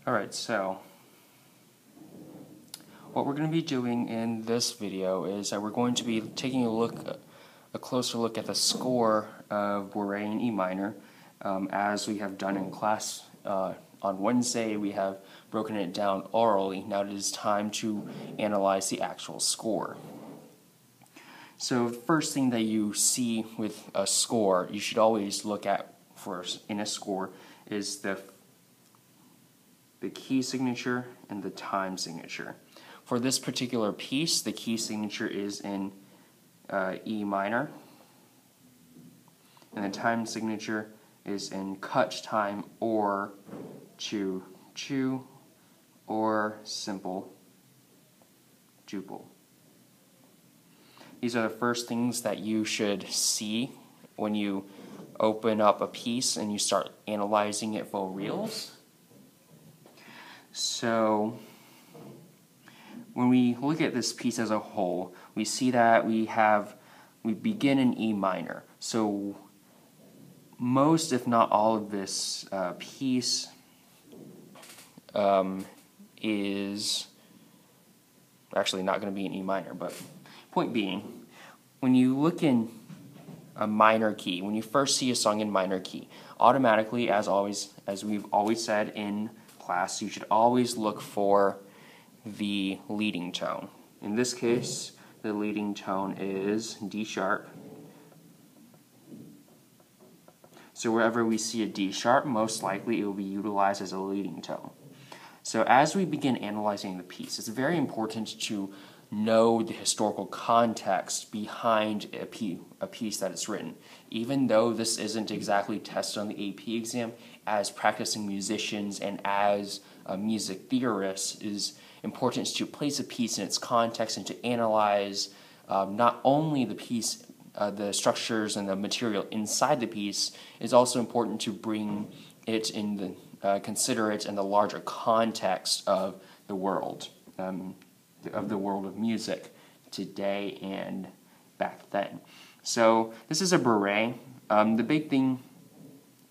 Alright, so what we're going to be doing in this video is that we're going to be taking a closer look at the score of Bourree in E minor. As we have done in class on Wednesday, we have broken it down orally. Now it is time to analyze the actual score. So the first thing that you see with a score, you should always look at first in a score, is the key signature and the time signature. For this particular piece, the key signature is in E minor, and the time signature is in cut time or chu or simple juple. These are the first things that you should see when you open up a piece and you start analyzing it for reals. So when we look at this piece as a whole, we see that we begin in E minor. So most, if not all, of this piece is actually not going to be in E minor, but point being, when you look in a minor key, when you first see a song in minor key, automatically, as we've always said in class, you should always look for the leading tone. In this case, the leading tone is D sharp. So wherever we see a D sharp, most likely it will be utilized as a leading tone. So as we begin analyzing the piece, it's very important to know the historical context behind a piece that is written. Even though this isn't exactly tested on the AP exam, as practicing musicians and as music theorists, it is important to place a piece in its context and to analyze not only the piece, the structures and the material inside the piece. It's also important to bring it in the consider it in the larger context of the world. Of the world of music today and back then. So this is a Bourree. The big thing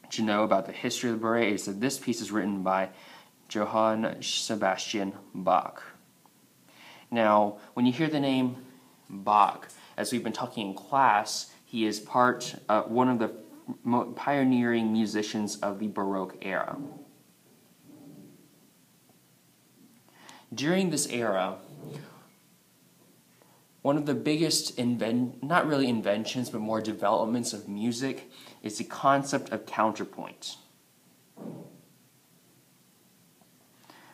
to know about the history of the Bourree is that this piece is written by Johann Sebastian Bach. Now, when you hear the name Bach, as we've been talking in class, he is one of the pioneering musicians of the Baroque era. During this era, one of the biggest, not really inventions, but more developments of music is the concept of counterpoint.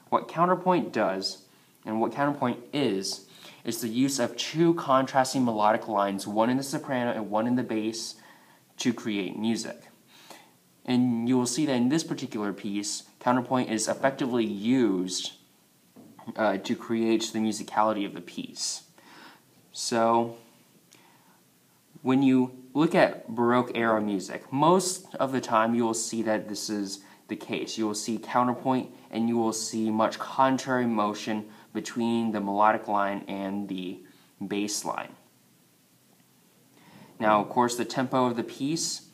What counterpoint does, and what counterpoint is the use of two contrasting melodic lines, one in the soprano and one in the bass, to create music. And you will see that in this particular piece, counterpoint is effectively used to create the musicality of the piece. So, when you look at Baroque era music, most of the time you will see that this is the case. You will see counterpoint and you will see much contrary motion between the melodic line and the bass line. Now, of course, the tempo of the piece,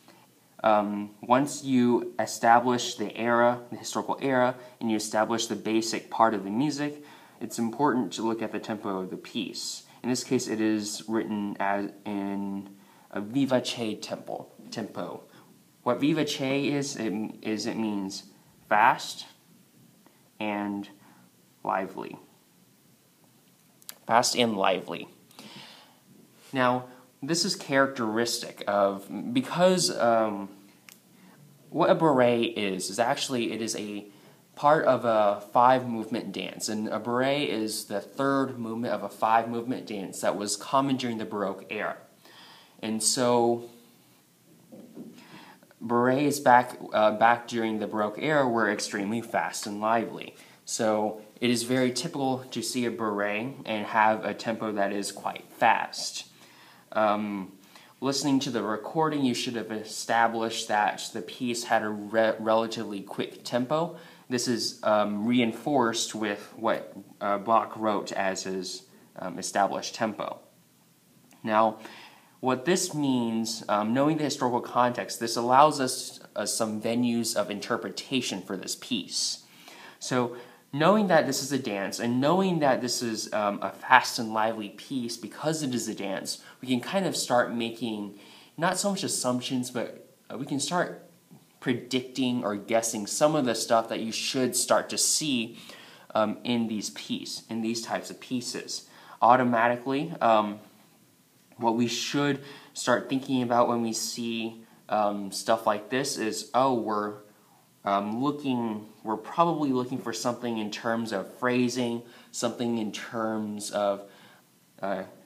once you establish the era, the historical era, and you establish the basic part of the music, it's important to look at the tempo of the piece. In this case, it is written as in a vivace tempo. What vivace is, it means fast and lively. Fast and lively. Now, this is characteristic of, because what a Bourree is actually, it is a part of a 5-movement dance, and a Bourree is the third movement of a 5-movement dance that was common during the Baroque era. And so Bourrees back during the Baroque era were extremely fast and lively. So it is very typical to see a Bourree and have a tempo that is quite fast. Listening to the recording, you should have established that the piece had a relatively quick tempo. This is reinforced with what Bach wrote as his established tempo. Now, what this means, knowing the historical context, this allows us some venues of interpretation for this piece. So knowing that this is a dance and knowing that this is a fast and lively piece because it is a dance, we can kind of start making not so much assumptions, but we can start predicting or guessing some of the stuff that you should start to see in these types of pieces. Automatically, what we should start thinking about when we see stuff like this is, oh, we're probably looking for something in terms of phrasing, something in terms of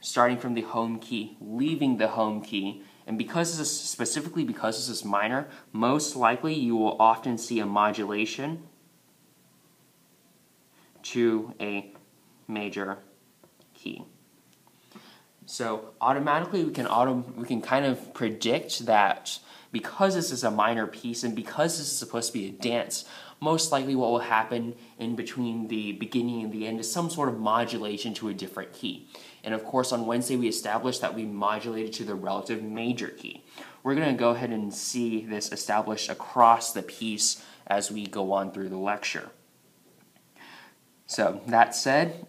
starting from the home key, leaving the home key, and specifically because this is minor, most likely you will often see a modulation to a major key. So automatically we can kind of predict that because this is a minor piece and because this is supposed to be a dance, most likely what will happen in between the beginning and the end is some sort of modulation to a different key. And of course on Wednesday we established that we modulated to the relative major key. We're going to go ahead and see this established across the piece as we go on through the lecture. So that said,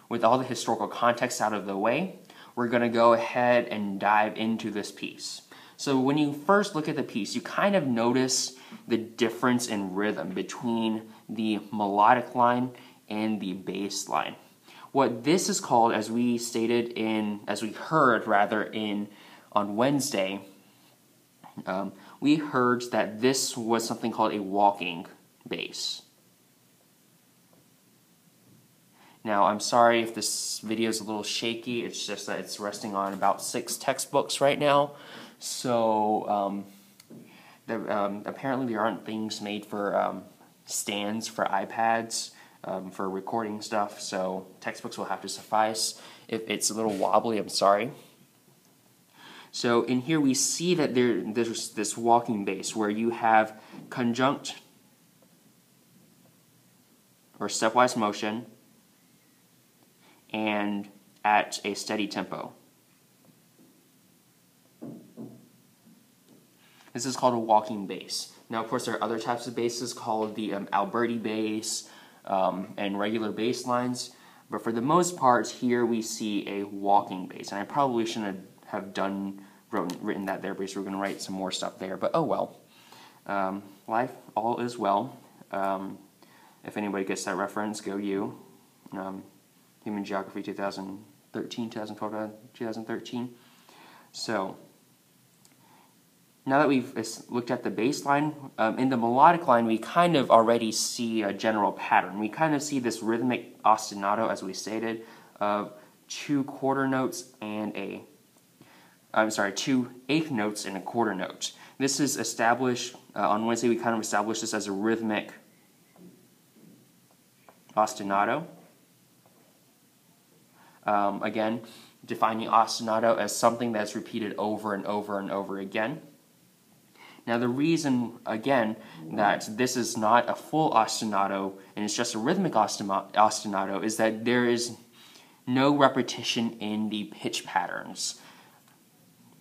with all the historical context out of the way, we're going to go ahead and dive into this piece. So when you first look at the piece, you kind of notice the difference in rhythm between the melodic line and the bass line. What this is called, as we heard on Wednesday, we heard that this was something called a walking bass. Now, I'm sorry if this video is a little shaky, it's just that it's resting on about 6 textbooks right now. So, apparently there aren't things made for stands for iPads for recording stuff, so textbooks will have to suffice. If it's a little wobbly, I'm sorry. So in here we see that there's this walking bass where you have conjunct or stepwise motion and at a steady tempo. This is called a walking bass. Now, of course, there are other types of basses called the Alberti bass and regular bass lines, but for the most part, here we see a walking bass. And I probably shouldn't have written that there because we're going to write some more stuff there, but oh well. Life, all is well. If anybody gets that reference, go you. Human Geography 2013, 2012, 2013. So, now that we've looked at the bass line, in the melodic line we kind of already see a general pattern. We kind of see this rhythmic ostinato, as we stated, of 2 quarter notes and 2 eighth notes and a quarter note. This is established, on Wednesday we kind of established this as a rhythmic ostinato. Again, defining ostinato as something that's repeated over and over and over again. Now the reason, again, that this is not a full ostinato and it's just a rhythmic ostinato is that there is no repetition in the pitch patterns.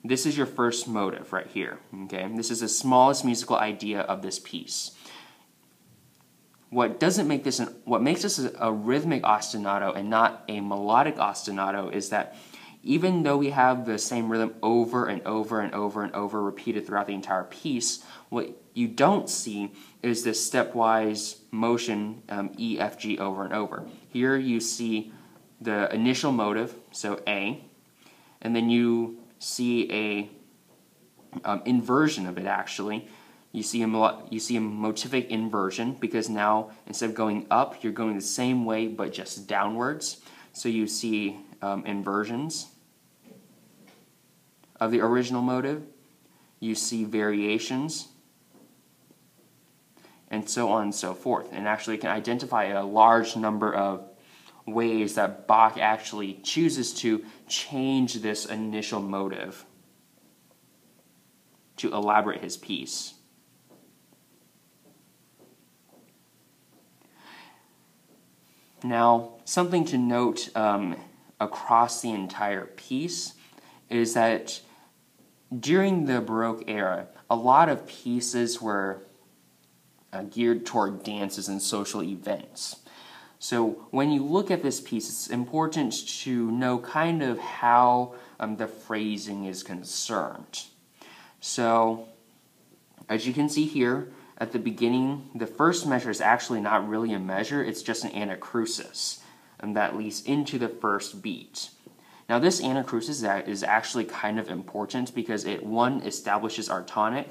This is your first motive right here, okay? This is the smallest musical idea of this piece. What makes this a rhythmic ostinato and not a melodic ostinato is that even though we have the same rhythm over and over and over and over repeated throughout the entire piece, what you don't see is this stepwise motion E, F, G over and over. Here you see the initial motive, so A, and then you see a inversion of it actually. You see a motivic inversion because now instead of going up, you're going the same way but just downwards. So you see inversions of the original motive. You see variations, and so on and so forth. And actually, you can identify a large number of ways that Bach actually chooses to change this initial motive to elaborate his piece. Now, something to note across the entire piece is that during the Baroque era, a lot of pieces were geared toward dances and social events. So when you look at this piece, it's important to know kind of how the phrasing is concerned. So as you can see here, at the beginning, the first measure is actually not really a measure, it's just an anacrusis, and that leads into the first beat. Now this anacrusis is actually kind of important because it, one, establishes our tonic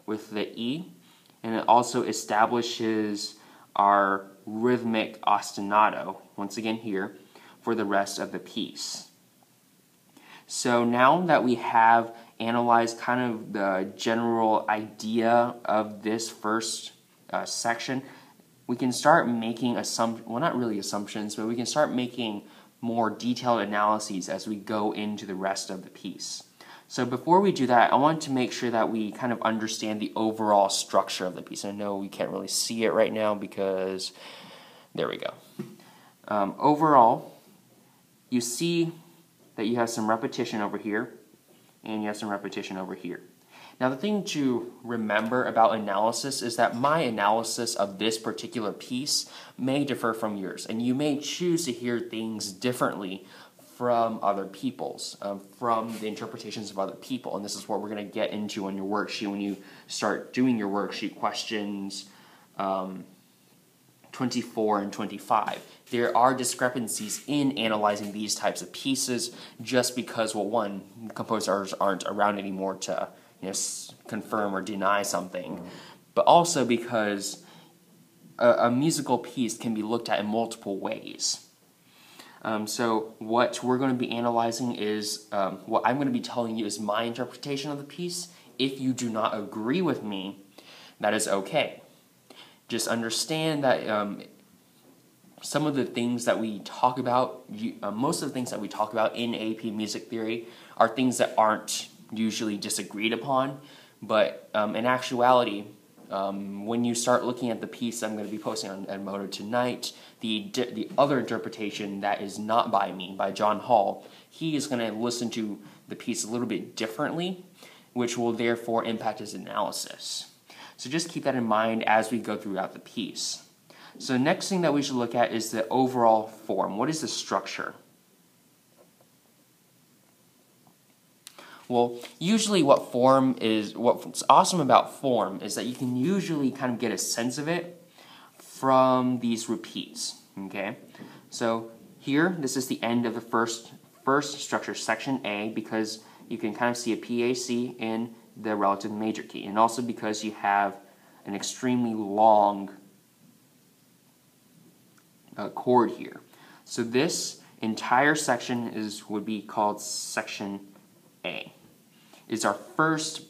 with the E, and it also establishes our rhythmic ostinato, once again here, for the rest of the piece. So now that we have analyzed kind of the general idea of this first section, we can start making well, not really assumptions, but we can start making more detailed analyses as we go into the rest of the piece. So before we do that, I want to make sure that we kind of understand the overall structure of the piece. I know we can't really see it right now because, there we go. Overall, you see that you have some repetition over here, and you have some repetition over here. Now the thing to remember about analysis is that my analysis of this particular piece may differ from yours, and you may choose to hear things differently from other people's, from the interpretations of other people, and this is what we're going to get into on your worksheet when you start doing your worksheet questions 24 and 25. There are discrepancies in analyzing these types of pieces just because, well, one, composers aren't around anymore to confirm or deny something, but also because a musical piece can be looked at in multiple ways. So what we're going to be analyzing is, what I'm going to be telling you is my interpretation of the piece. If you do not agree with me, that is okay. Just understand that some of the things that we talk about, most of the things that we talk about in AP Music Theory are things that aren't usually disagreed upon, but in actuality, when you start looking at the piece I'm going to be posting on Edmodo tonight, the other interpretation that is not by me, by John Hall, he is going to listen to the piece a little bit differently, which will therefore impact his analysis. So just keep that in mind as we go throughout the piece. So the next thing that we should look at is the overall form. What is the structure? Well, usually what's awesome about form is that you can usually kind of get a sense of it from these repeats, okay? So here, this is the end of the first structure, section A, because you can kind of see a PAC in the relative major key, and also because you have an extremely long chord here. So this entire section would be called section A. It's our first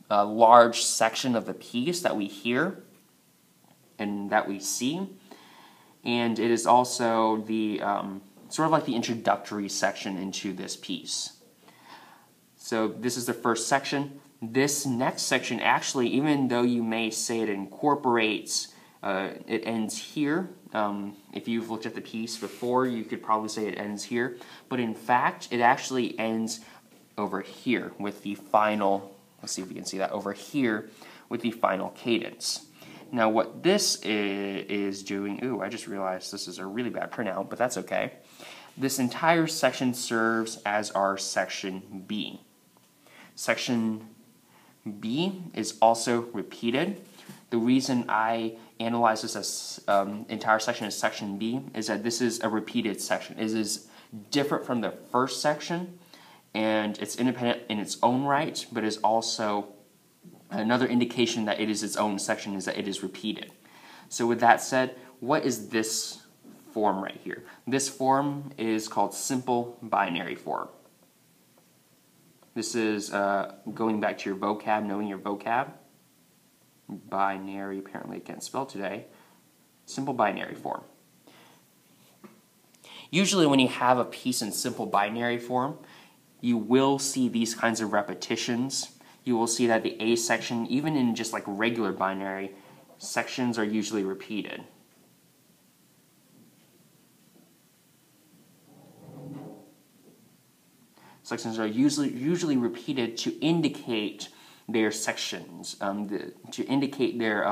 large section of the piece that we hear and that we see, and it is also the sort of like the introductory section into this piece. So this is the first section. This next section actually, even though you may say it incorporates, it ends here. If you've looked at the piece before, you could probably say it ends here, but in fact it actually ends over here with the final, let's see if we can see that, over here with the final cadence. Now what this is doing, ooh, I just realized this is a really bad printout, but that's okay. This entire section serves as our section B. Section B is also repeated. The reason I analyze this as entire section as section B is that this is a repeated section. It is different from the first section, and it's independent in its own right, but is also another indication that it is its own section is that it is repeated. So with that said, what is this form right here? This form is called simple binary form. This is going back to your vocab, knowing your vocab. Binary, apparently I can't spell today. Simple binary form. Usually when you have a piece in simple binary form, you will see these kinds of repetitions. You will see that the A section, even in just like regular binary, sections are usually repeated. Sections are usually repeated to indicate their sections, to indicate their